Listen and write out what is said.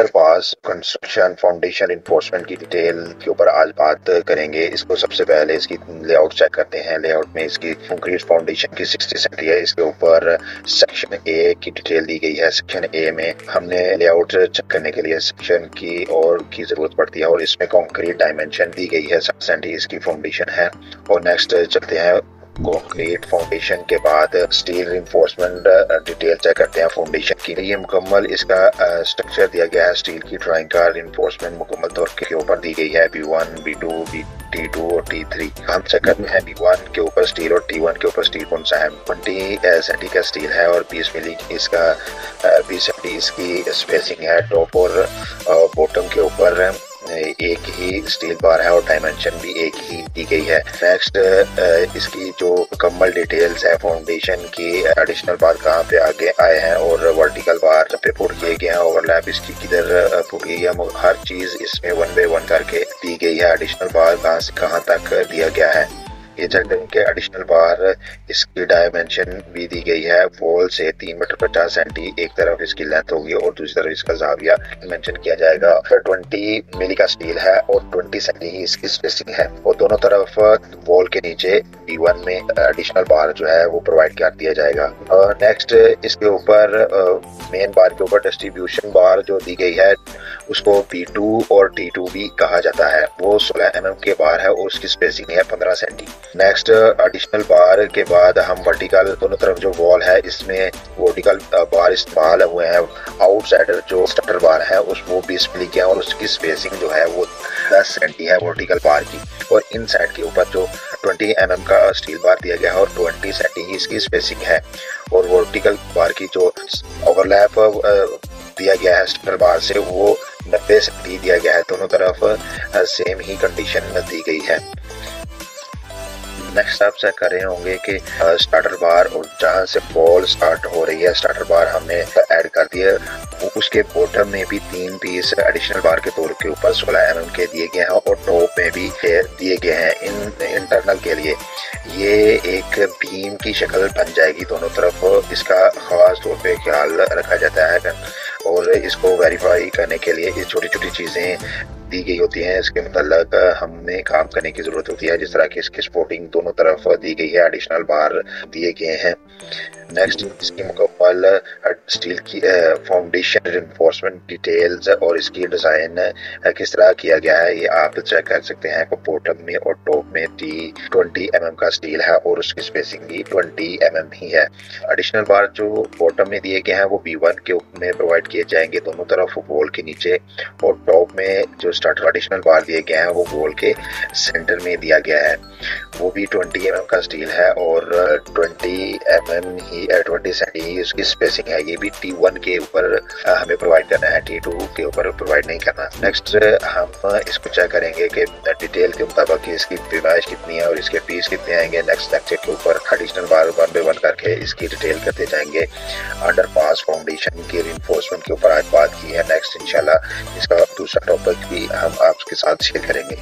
पास construction foundation enforcement की detail के ऊपर आज बात करेंगे। इसको सबसे पहले इसकी लेआउट चेक करते हैं। लेआउट में इसकी कंक्रीट फाउंडेशन की 60 सेंटी है। इसके ऊपर सेक्शन ए की डिटेल दी गई है। सेक्शन ए में हमने लेआउट चेक करने के लिए सेक्शन की और की जरूरत पड़ती है और इसमें कंक्रीट डायमेंशन दी गई है 60 सेंटी इसकी फाउंडेशन है। और नेक्स्ट चलते हैं कंक्रीट फाउंडेशन के बाद स्टील रिइंफोर्समेंट डिटेल चेक करते हैं फाउंडेशन की। ये मुकम्मल इसका स्ट्रक्चर दिया गया है। स्टील की ड्राइंग का रिइंफोर्समेंट मुकम्मल तौर के ऊपर दी गई है। B1, B2, T2 और T3। हम चेक करते हैं B1 के ऊपर स्टील और T1 के ऊपर स्टील कौन सा है। 20 सेंटी का स्टील है और 20 मिली इसका 20 सेंटी इसकी स्पेसिंग है। टॉप और बॉटम के ऊपर एक ही स्टील बार है और डायमेंशन भी एक ही दी गई है। नेक्स्ट इसकी जो मुकम्मल डिटेल्स है फाउंडेशन की, एडिशनल बार कहाँ पे आगे आए हैं और वर्टिकल बार पे पुट किए गए हैं, ओवरलैप इसकी किधर पुट की है, हर चीज इसमें 1 बाय 1 करके दी गई है। एडिशनल बार कहाँ से कहाँ तक दिया गया है ये चेक करेंगे। एडिशनल बार इसकी डायमेंशन भी दी गई है। वॉल से 3 मीटर 50 सेंटी एक तरफ इसकी लेंथ होगी और दूसरी तरफ इसका जाविया मेंशन किया जाएगा। 20 मिली का स्टील है और 20 सेंटी ही इसकी स्पेसिंग है और दोनों तरफ वॉल के नीचे B1 में एडिशनल बार जो है वो प्रोवाइड कर दिया जाएगा। नेक्स्ट इसके ऊपर मेन बार के ऊपर डिस्ट्रीब्यूशन बार जो दी गई है उसको B2 और T2 भी कहा जाता है। वो 16 mm के बार है और उसकी स्पेसिंग है 15 सेंटी। नेक्स्ट एडिशनल बार के बाद हम वर्टिकल दोनों तरफ जो वॉल है इसमें वर्टिकल बार इस्तेमाल हुए हैं। आउटसाइडर जो स्टटर बार है उस वो 20 मिली के और उसकी स्पेसिंग जो है वो 10 सेंटी है वर्टिकल बार की। और इन साइड के ऊपर जो 20 mm का स्टील बार दिया गया है और 20 सेंटी ही इसकी स्पेसिंग है। और वर्टिकल बार की जो ओवरलैप दिया गया है स्टटर बार से वो 90 सेंटी दिया गया है। दोनों तरफ सेम ही कंडीशन दी गई है। नेक्स्ट आप चेक कर रहे होंगे कि स्टार्टर बार और जहाँ से बॉल स्टार्ट हो रही है स्टार्टर बार हमने ऐड कर दिया। उसके बॉटम में भी 3 पीस एडिशनल बार के तौर के ऊपर 16 mm के दिए गए हैं और टॉप में भी दिए गए हैं इन इंटरनल के लिए। ये एक बीम की शक्ल बन जाएगी दोनों तरफ। इसका खास तौर पे ख्याल रखा जाता है और इसको वेरीफाई करने के लिए ये छोटी छोटी चीजें दी गई होती हैं। इसके मतलब हमें काम करने की जरूरत होती है। जिस तरह की इसकी सपोर्टिंग दोनों तरफ दी गई है, एडिशनल बार दिए गए हैं। नेक्स्ट इसकी मुकम्मल स्टील की फाउंडेशन रिइंफोर्समेंट डिटेल्स और इसकी डिजाइन किस तरह किया गया है ये आप चेक कर सकते हैं। बॉटम में और टॉप में 20 mm का स्टील है और उसकी स्पेसिंग भी 20 mm ही है। एडिशनल बार जो बॉटम में दिए गए हैं वो B1 के में प्रोवाइड किए जाएंगे दोनों तरफ वॉल के नीचे। और टॉप में जो स्टार्टर एडिशनल बार दिए गए हैं वो वॉल के सेंटर में दिया गया है। वो भी 20 mm का स्टील है और 20 mm ही 20 सेंटी उसकी स्पेसिंग है। ये भी T1 के ऊपर हमें प्रोवाइड करना है, T2 के ऊपर प्रोवाइड नहीं करना। नेक्स्ट हम इसको चेक करेंगे कि डिटेल के मुताबिक इसकी पैमाइश कितनी है और इसके पीस कितने आएंगे। नेक्स्ट लेक्चर के ऊपर एडिशनल बार 1 बाय 1 करके इसकी डिटेल करते जाएंगे। अंडरपास फाउंडेशन के रिइंफोर्समेंट के ऊपर आज बात की है। नेक्स्ट इंशाल्लाह इसका दूसरा टॉपिक भी हम आपके साथ शेयर करेंगे।